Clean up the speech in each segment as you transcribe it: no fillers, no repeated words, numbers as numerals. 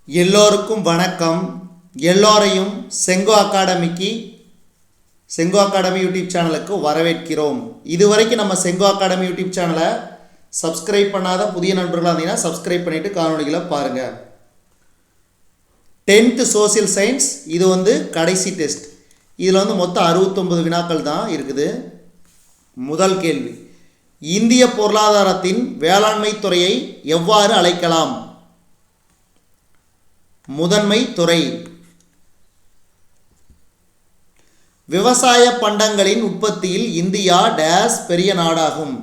எல்லோருக்கும் வணக்கம். எல்லோரையும் செங்கோ அகாடமி யூடியூப் சேனலுக்கு வரவேற்கிறோம். இதுவரைக்கும் நம்ம செங்கோ அகாடமி யூடியூப் சேனலை சப்ஸ்கிரைப் பண்ணாத புதிய நண்பர்களாக இருந்தீங்கன்னா சப்ஸ்கிரைப் பண்ணிவிட்டு காணொலிகளை பாருங்கள். 10th சோசியல் சயின்ஸ் இது கடைசி டெஸ்ட். இதில் மொத்தம் 69 வினாக்கள் தான் இருக்குது. முதல் கேள்வி, இந்திய பொருளாதாரத்தின் வேளாண்மை துறையை எவ்வாறு அழைக்கலாம்? முதன்மை துறை. விவசாய பண்டங்களின் உற்பத்தியில் இந்தியா டேஸ் பெரிய நாடாகும்.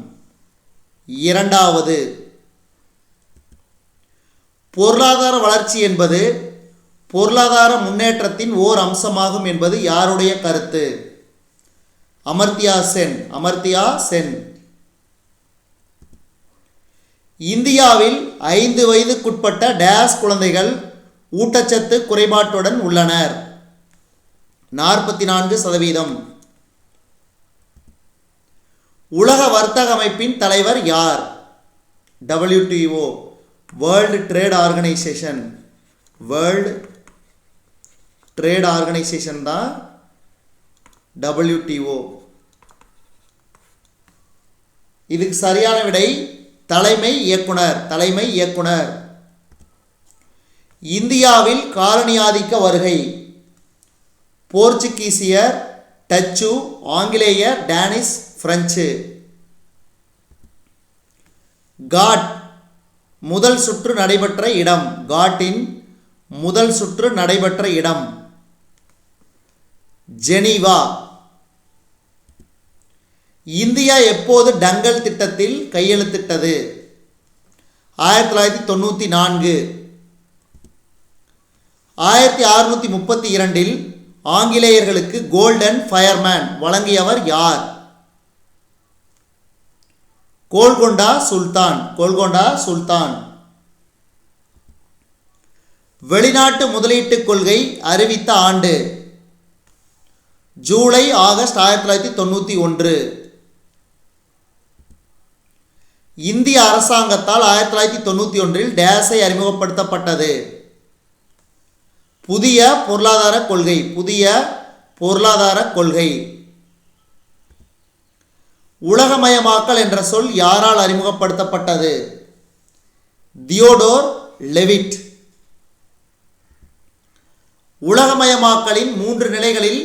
இரண்டாவது, பொருளாதார வளர்ச்சி என்பது பொருளாதார முன்னேற்றத்தின் ஓர் அம்சமாகும் என்பது யாருடைய கருத்து? அமர்த்தியா சென். இந்தியாவில் 5 வயதுக்குட்பட்ட டேஸ் குழந்தைகள் ஊட்டச்சத்து குறைபாட்டுடன் உள்ளனர். 44%. உலக வர்த்தக அமைப்பின் தலைவர் யார்? WTO, வேர்ல்டு ட்ரேட் ஆர்கனைசேஷன் தான் WTO. இதுக்கு சரியான விடை தலைமை இயக்குனர். இந்தியாவில் காலனி ஆதிக்க வருகை. போர்ச்சுகீசியர், டச்சு, ஆங்கிலேயர், டேனிஷ், பிரெஞ்சு. காட் முதல் சுற்று நடைபெற்ற இடம். காட்டின் முதல் சுற்று நடைபெற்ற இடம் ஜெனீவா. இந்தியா எப்போது டங்கல் திட்டத்தில் கையெழுத்திட்டது? 1994. 1632 ஆங்கிலேயர்களுக்கு கோல்டன் ஃபயர்மேன் வழங்கியவர் யார்? கோல்கொண்டா சுல்தான். வெளிநாட்டு முதலீட்டு கொள்கை அறிவித்த ஆண்டு? July August 1991. இந்திய அரசாங்கத்தால் 1991 டேஸை அறிமுகப்படுத்தப்பட்டது? புதிய பொருளாதார கொள்கை. உலகமயமாக்கல் என்ற சொல் யாரால் அறிமுகப்படுத்தப்பட்டது? Theodore Levitt. உலகமயமாக்கலின் 3 நிலைகளில்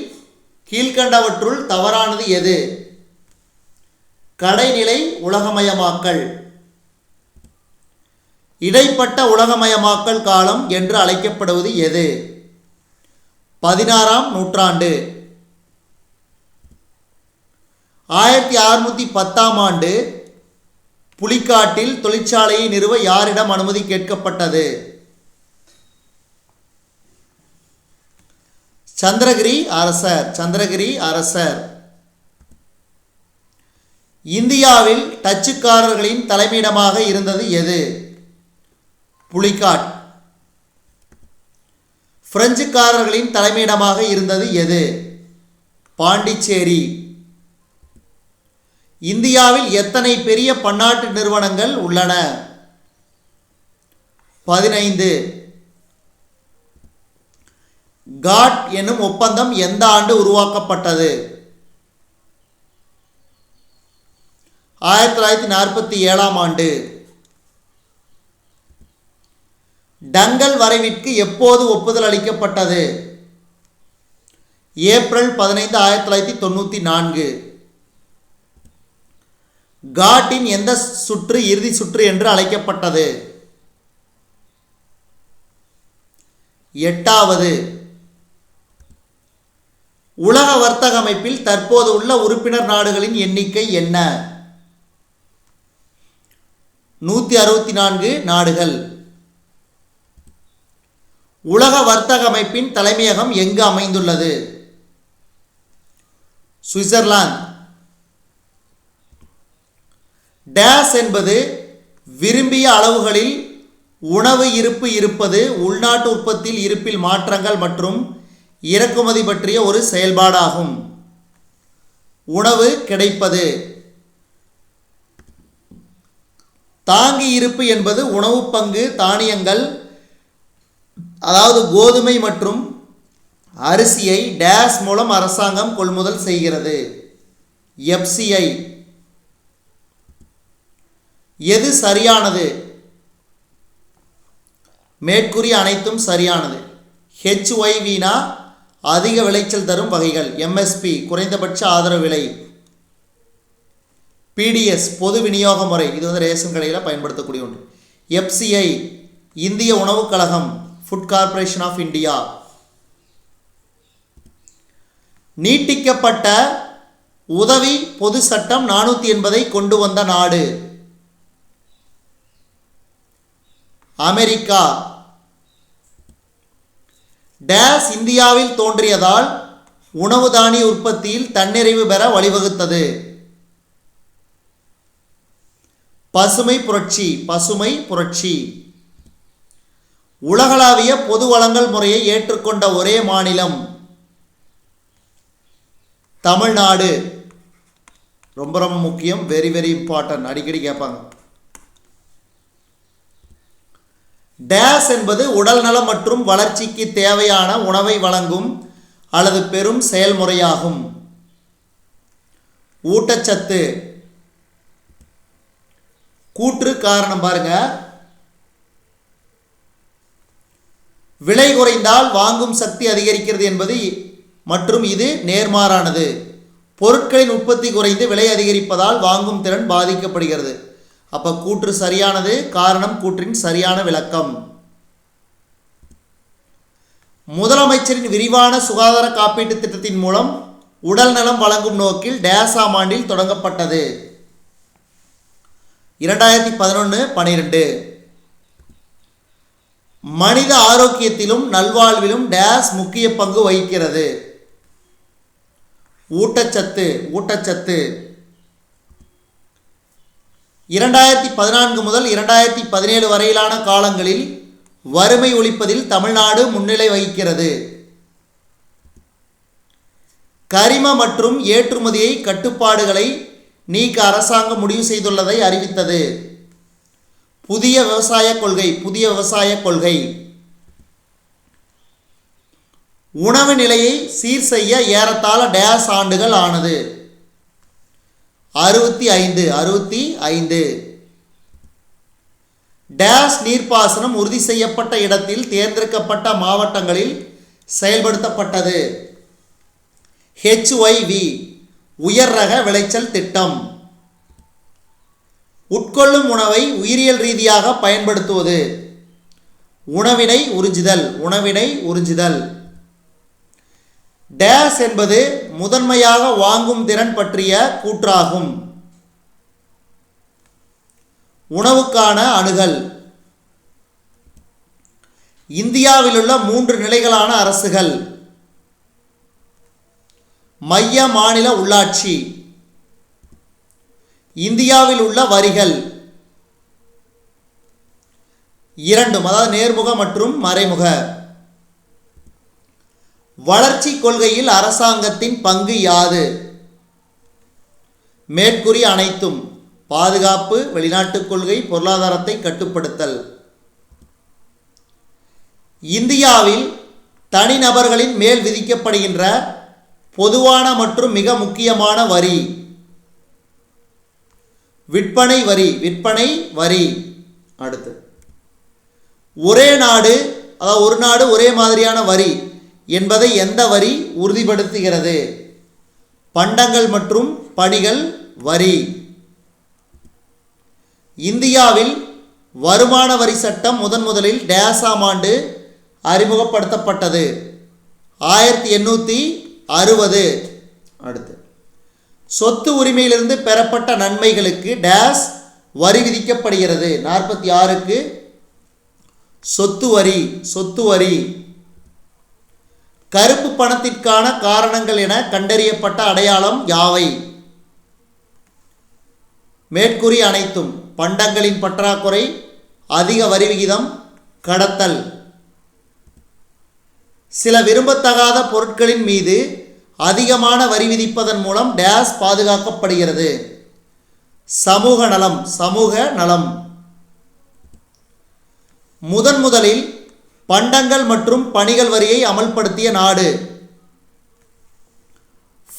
கீழ்கண்டவற்றுள் தவறானது எது? கடைநிலை உலகமயமாக்கல். இடைப்பட்ட உலகமயமாக்கல் காலம் என்று அழைக்கப்படுவது எது? 16ஆம் நூற்றாண்டு. 1610ஆம் ஆண்டு புலிக்காட்டில் தொழிற்சாலையை நிறுவ யாரிடம் அனுமதி கேட்கப்பட்டது? சந்திரகிரி அரசர். இந்தியாவில் டச்சுக்காரர்களின் தலைமையிடமாக இருந்தது எது? புலிக்காட். பிரெஞ்சுக்காரர்களின் தலைமையிடமாக இருந்தது எது? பாண்டிச்சேரி. இந்தியாவில் எத்தனை பெரிய பன்னாட்டு நிறுவனங்கள் உள்ளன? 15. காட் என்னும் ஒப்பந்தம் எந்த ஆண்டு உருவாக்கப்பட்டது? 1947ஆம் ஆண்டு. டங்கல் வரைவிற்கு எப்போது ஒப்புதல் அளிக்கப்பட்டது? ஏப்ரல் 15, 1994. காட்டின் எந்த சுற்று இறுதி சுற்று என்று அழைக்கப்பட்டது? 8வது. உலக வர்த்தக அமைப்பில் தற்போது உள்ள உறுப்பினர் நாடுகளின் எண்ணிக்கை என்ன? 164 நாடுகள். உலக வர்த்தக அமைப்பின் தலைமையகம் எங்கு அமைந்துள்ளது? சுவிட்சர்லாந்து. டேஸ் என்பது விரும்பிய அளவுகளில் உணவு இருப்பு இருப்பது, உள்நாட்டு உற்பத்தியில் இருப்பில் மாற்றங்கள் மற்றும் இறக்குமதி பற்றிய ஒரு செயல்பாடாகும். உணவு கிடைப்பது. தாங்கி இருப்பு என்பது உணவு பங்கு தானியங்கள் அதாவது கோதுமை மற்றும் அரிசியை டேஸ் மூலம் அரசாங்கம் கொள்முதல் செய்கிறது. எஃப்சிஐ. எது சரியானது? மேற்கூறிய அனைத்தும் சரியானது. ஹெச்ஒய்வினா அதிக விளைச்சல் தரும் வகைகள். எம்எஸ்பி குறைந்தபட்ச ஆதரவு விலை. பிடிஎஸ் பொது விநியோக முறை, இது வந்து ரேஷன் கடையில் பயன்படுத்தக்கூடிய ஒன்று. எஃப்சிஐ இந்திய உணவுக் கழகம், ஃபுட் கார்ப்பரேஷன் ஆஃப் இந்தியா. நீட்டிக்கப்பட்ட உதவி பொது சட்டம் 480 கொண்டு வந்த நாடு அமெரிக்கா. டேஸ் இந்தியாவில் தோன்றியதால் உணவு தானிய உற்பத்தியில் தன்னிறைவு பெற வழிவகுத்தது. பசுமை புரட்சி. பசுமை புரட்சி. உலகளாவிய பொது வழங்கல் முறையை ஏற்றுக்கொண்ட ஒரே மாநிலம் தமிழ்நாடு. ரொம்ப ரொம்ப முக்கியம், வெரி வெரி இம்பார்ட்டன்ட், அடிக்கடி கேட்பாங்க. டேஸ் என்பது உடல் நலம் மற்றும் வளர்ச்சிக்கு தேவையான உணவை வழங்கும் அல்லது பெறும் செயல்முறையாகும். ஊட்டச்சத்து. கூற்று காரணம் பாருங்க. விலை குறைந்தால் வாங்கும் சக்தி அதிகரிக்கிறது என்பது மற்றும் இது நேர்மாறானது. பொருட்களின் உற்பத்தி குறைந்து விலை அதிகரிப்பதால் வாங்கும் திறன் பாதிக்கப்படுகிறது. அப்போ கூற்று சரியானது. காரணம் கூற்றின் சரியான விளக்கம். முதலமைச்சரின் விரிவான சுகாதார காப்பீட்டு திட்டத்தின் மூலம் உடல் நலம் வழங்கும் நோக்கில் டேஸ் ஆம் ஆண்டில் தொடங்கப்பட்டது. 2011-12. மனித ஆரோக்கியத்திலும் நல்வாழ்விலும் டேஸ் முக்கிய பங்கு வகிக்கிறது. ஊட்டச்சத்து. ஊட்டச்சத்து. 2014 முதல் 2017 வரையிலான காலங்களில் வறுமை ஒழிப்பதில் தமிழ்நாடு முன்னிலை வகிக்கிறது. கரிம மற்றும் ஏற்றுமதியை கட்டுப்பாடுகளை நீக்க அரசாங்கம் முடிவு செய்துள்ளதை அறிவித்தது. புதிய விவசாய கொள்கை. புதிய விவசாய கொள்கை. உணவு நிலையை சீர் செய்ய ஏறத்தாழ டேஸ் ஆண்டுகள் ஆனது. 65. டேஸ் நீர்ப்பாசனம் உறுதி செய்யப்பட்ட இடத்தில் தேர்ந்தெடுக்கப்பட்ட மாவட்டங்களில் செயல்படுத்தப்பட்டது. ஹெச்ஒய்வி உயர் ரக விளைச்சல் திட்டம். உட்கொள்ளும் உணவை உயிரியல் ரீதியாக பயன்படுத்துவது. உணவினை உறிஞ்சுதல். உணவினை உறிஞ்சுதல். டேஸ் என்பது முதன்மையாக வாங்கும் திறன் பற்றிய கூற்றாகும். உணவுக்கான அணுகல். இந்தியாவிலுள்ள 3 நிலைகளான அரசுகள். மைய மாநில உள்ளாட்சி. இந்தியாவில் உள்ள வரிகள் 2, அதாவது நேர்முக மற்றும் மறைமுக. வளர்ச்சி கொள்கையில் அரசாங்கத்தின் பங்கு யாது? மேற்கூறிய அனைத்தும். பாதுகாப்பு, வெளிநாட்டுக் கொள்கை, பொருளாதாரத்தை கட்டுப்படுத்தல். இந்தியாவில் தனிநபர்களின் மேல் விதிக்கப்படுகின்ற பொதுவான மற்றும் மிக முக்கியமான வரி விற்பனை வரி. விற்பனை வரி. அடுத்து ஒரே நாடு, அதாவது ஒரு நாடு ஒரே மாதிரியான வரி என்பதை எந்த வரி உறுதிப்படுத்துகிறது? பண்டங்கள் மற்றும் பணிகள் வரி. இந்தியாவில் வருமான வரி சட்டம் முதலில் டேஸ் ஆம் ஆண்டு அறிமுகப்படுத்தப்பட்டது. 1860. அடுத்து சொத்து உரிமையிலிருந்து பெறப்பட்ட நன்மைகளுக்கு டேஸ் வரி விதிக்கப்படுகிறது. 46க்கு சொத்து வரி. சொத்து வரி. கருப்பு பணத்திற்கான காரணங்கள் என கண்டறியப்பட்ட அடையாளம் யாவை? மேற்கூறிய அனைத்தும். பண்டங்களின் பற்றாக்குறை, அதிக வரி விகிதம், கடத்தல். சில விரும்பத்தகாத பொருட்களின் மீது அதிகமான வரி விதிப்பதன் மூலம் டேஸ் பாதுகாக்கப்படுகிறது. சமூக நலம். சமூக நலம். முதலில் பண்டங்கள் மற்றும் பணிகள் வரியை அமல்படுத்திய நாடு?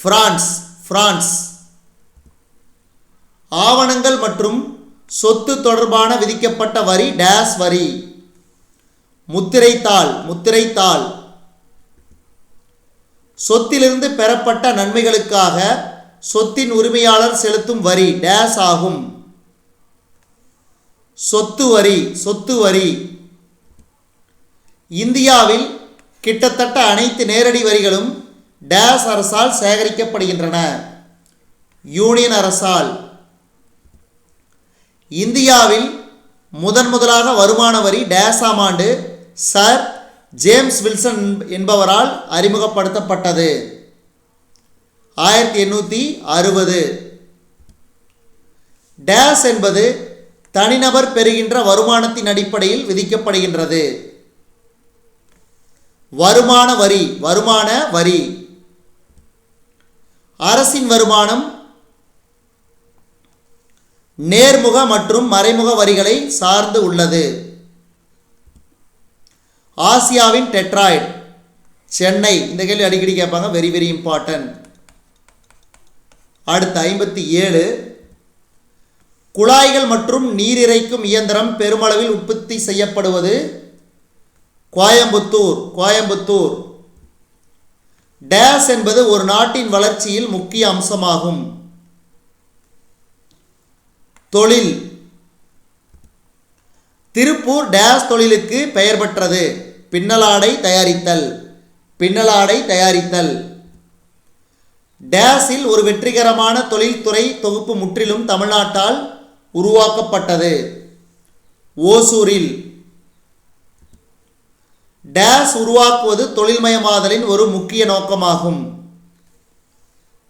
பிரான்ஸ். பிரான்ஸ். ஆவணங்கள் மற்றும் சொத்து தொடர்பான விதிக்கப்பட்ட வரி டேஸ் வரி? முத்திரைத்தாள். முத்திரைத்தாள். சொத்திலிருந்து பெறப்பட்ட நன்மைகளுக்காக சொத்தின் உரிமையாளர் செலுத்தும் வரி டேஸ் ஆகும்? சொத்து வரி. சொத்து வரி. இந்தியாவில் கிட்டத்தட்ட அனைத்து நேரடி வரிகளும் டேஸ் அரசால் சேகரிக்கப்படுகின்றன? யூனியன் அரசால். இந்தியாவில் முதலாக வருமான வரி டேஸ் ஆம் ஆண்டு சர் ஜேம்ஸ் வில்சன் என்பவரால் அறிமுகப்படுத்தப்பட்டது? 1860. டேஸ் என்பது தனிநபர் பெறுகின்ற வருமானத்தின் அடிப்படையில் விதிக்கப்படுகின்றது? வருமான வரி. வருமான வரி. அரசின் வருமானம் நேர்முக மற்றும் மறைமுக வரிகளை சார்ந்து உள்ளது? ஆசியாவின் டெட்ராய்டு? சென்னை. இந்த கேள்வி அடிக்கடி கேட்பாங்க, வெரி வெரி இம்பார்ட்டன்ட். அடுத்து 57. குழாய்கள் மற்றும் நீர் இறைக்கும் இயந்திரம் பெருமளவில் உற்பத்தி செய்யப்படுவது? கோயம்புத்தூர். கோயம்புத்தூர். டேஸ் என்பது ஒரு நாட்டின் வளர்ச்சியில் முக்கிய அம்சமாகும்? தொழில். திருப்பூர் டேஸ் தொழிலுக்கு பெயர் பெற்றது? பின்னலாடை தயாரித்தல். பின்னலாடை தயாரித்தல். டேஸில் ஒரு வெற்றிகரமான தொழில்துறை தொகுப்பு முற்றிலும் தமிழ்நாட்டால் உருவாக்கப்பட்டது? ஓசூரில். டேஸ் உருவாக்குவது தொழில்மயமாதலின் ஒரு முக்கிய நோக்கமாகும்?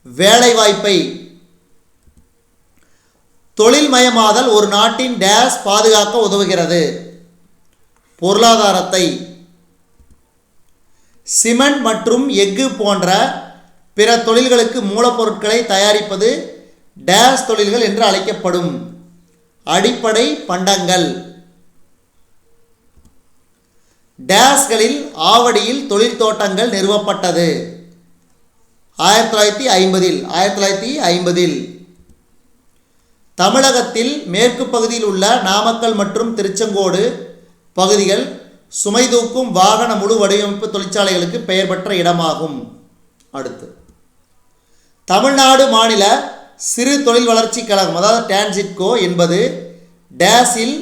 வேலைவாய்ப்பை. தொழில்மயமாதல் ஒரு நாட்டின் டேஸ் பாதுகாக்க உதவுகிறது? பொருளாதாரத்தை. சிமெண்ட் மற்றும் எஃகு போன்ற பிற தொழில்களுக்கு மூலப்பொருட்களை தயாரிப்பது டேஸ் தொழில்கள் என்று அழைக்கப்படும்? அடிப்படை பண்டங்கள். டேஸ்களில் ஆவடியில் தொழில் தோட்டங்கள் நிறுவப்பட்டது? 1950. 1950. தமிழகத்தில் மேற்கு பகுதியில் உள்ள நாமக்கல் மற்றும் திருச்செங்கோடு பகுதிகள் சுமை தூக்கும் வாகன முழு வடிவமைப்பு தொழிற்சாலைகளுக்கு பெயர் பெற்ற இடமாகும்? அடுத்து தமிழ்நாடு மாநில சிறு தொழில் வளர்ச்சி கழகம், அதாவது டான்சிட்கோ என்பது டேஸில்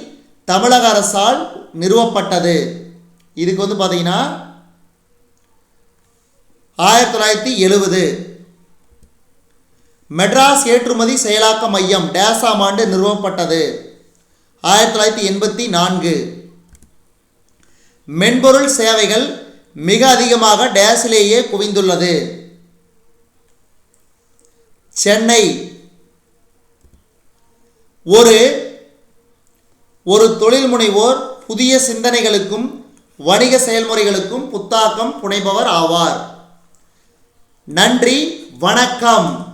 தமிழக அரசால் நிறுவப்பட்டது? இதுக்கு பார்த்தீங்கன்னா 1970. மெட்ராஸ் ஏற்றுமதி செயலாக்க மையம் டேஸ் ஆம் ஆண்டு நிறுவப்பட்டது? 1984. மென்பொருள் சேவைகள் மிக அதிகமாக டேஸிலேயே குவிந்துள்ளது? சென்னை. ஒரு தொழில் முனைவோர் புதிய சிந்தனைகளுக்கும் வணிக செயல்முறைகளுக்கும் புத்தாக்கம் புனைபவர் ஆவார். நன்றி, வணக்கம்.